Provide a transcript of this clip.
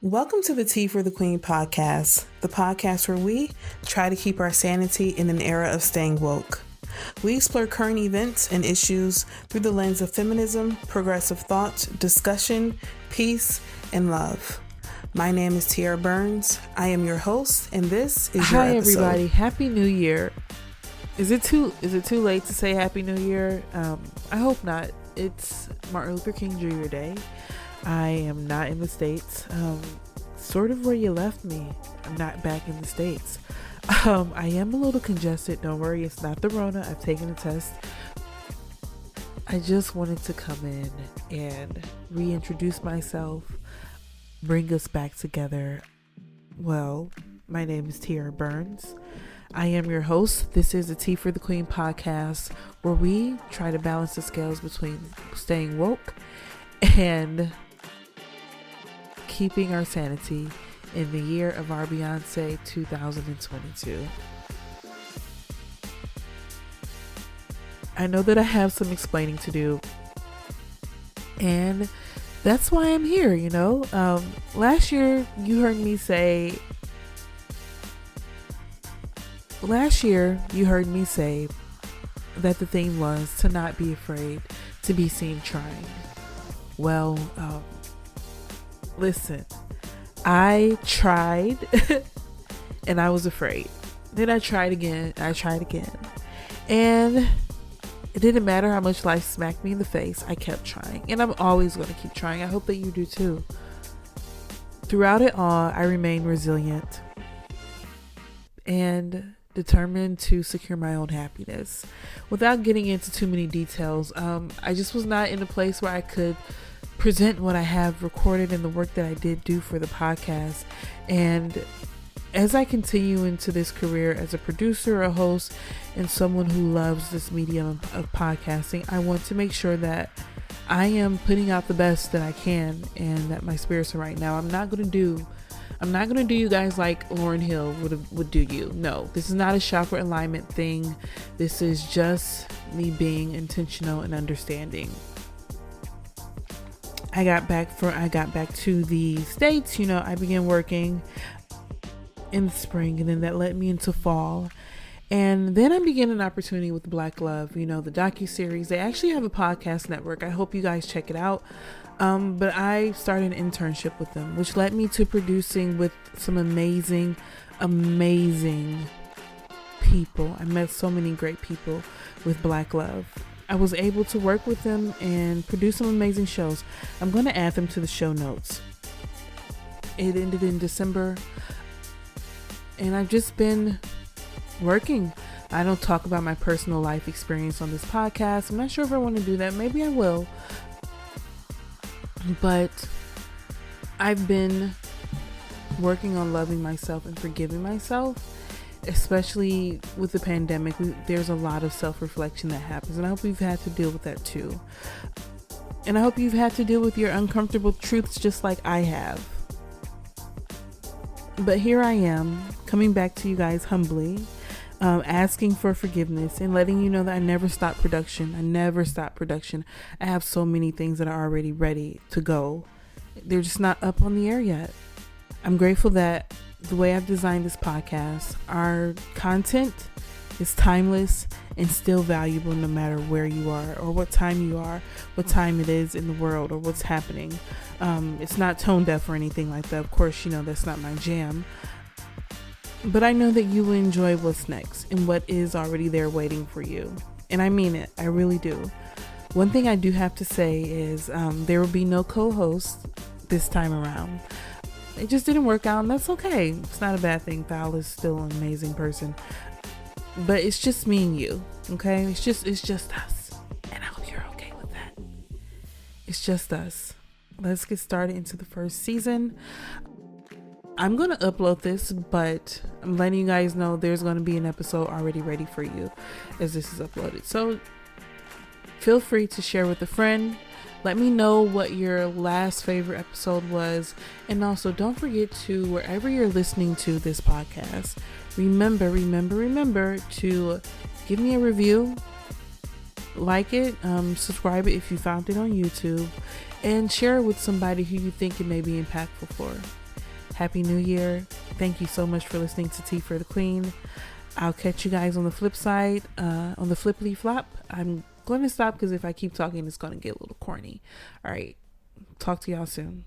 Welcome to the Tea for the Queen podcast, the podcast where we try to keep our sanity in an era of staying woke. We explore current events and issues through the lens of feminism, progressive thought, discussion, peace, and love. My name is Tiara Burns. I am your host, and this is your Hi, episode. everybody. Happy New Year. Is it too late to say Happy New Year? I hope not. It's Martin Luther King Jr. Day. I am not in the States. Sort of where you left me. I'm not back in the States. I am a little congested. Don't worry. It's not the Rona. I've taken a test. I just wanted to come in and reintroduce myself, bring us back together. Well, my name is Tiara Burns. I am your host. This is the Tea for the Queen podcast, where we try to balance the scales between staying woke and keeping our sanity in the year of our Beyonce 2022. I know that I have some explaining to do, and that's why I'm here, Last year you heard me say that the theme was to not be afraid to be seen trying. Well, listen, I tried and I was afraid. Then I tried again. And it didn't matter how much life smacked me in the face. I kept trying, and I'm always going to keep trying. I hope that you do too. Throughout it all, I remained resilient and determined to secure my own happiness. Without getting into too many details, I just was not in a place where I could present what I have recorded and the work that I did do for the podcast. And as I continue into this career as a producer, a host, and someone who loves this medium of podcasting, I want to make sure that I am putting out the best that I can and that my spirits are right. Now, I'm not going to do you guys like Lauryn Hill would do you. No, this is not a chakra alignment thing. This is just me being intentional and understanding. I got back to the States. I began working in the spring, and then that led me into fall. And then I began an opportunity with Black Love, the docuseries. They actually have a podcast network. I hope you guys check it out. But I started an internship with them, which led me to producing with some amazing people. I met so many great people with Black Love. I was able to work with them and produce some amazing shows. I'm going to add them to the show notes. It ended in December, and I've just been working. I don't talk about my personal life experience on this podcast. I'm not sure if I want to do that. Maybe I will. But I've been working on loving myself and forgiving myself. Especially with the pandemic, there's a lot of self-reflection that happens, and I hope you've had to deal with that too. And I hope you've had to deal with your uncomfortable truths just like I have. But here I am, coming back to you guys humbly, asking for forgiveness and letting you know that I never stop production. I have so many things that are already ready to go. They're just not up on the air yet. I'm grateful that the way I've designed this podcast, our content is timeless and still valuable no matter where you are or what time you are, what time it is in the world or what's happening. It's not tone deaf or anything like that. Of course, that's not my jam. But I know that you will enjoy what's next and what is already there waiting for you. And I mean it. I really do. One thing I do have to say is there will be no co-host this time around. It just didn't work out, and that's okay. It's not a bad thing. Val is still an amazing person. But it's just me and you, okay? It's just us. And I hope you're okay with that. It's just us. Let's get started into the first season. I'm going to upload this, but I'm letting you guys know there's going to be an episode already ready for you as this is uploaded. So feel free to share with a friend. Let me know what your last favorite episode was. And also don't forget to, wherever you're listening to this podcast, remember to give me a review, like it, subscribe it if you found it on YouTube, and share it with somebody who you think it may be impactful for. Happy New Year. Thank you so much for listening to Tea for the Queen. I'll catch you guys on the flip side, on the flippity flop. I'm going to stop because if I keep talking, it's going to get a little corny. All right. Talk to y'all soon.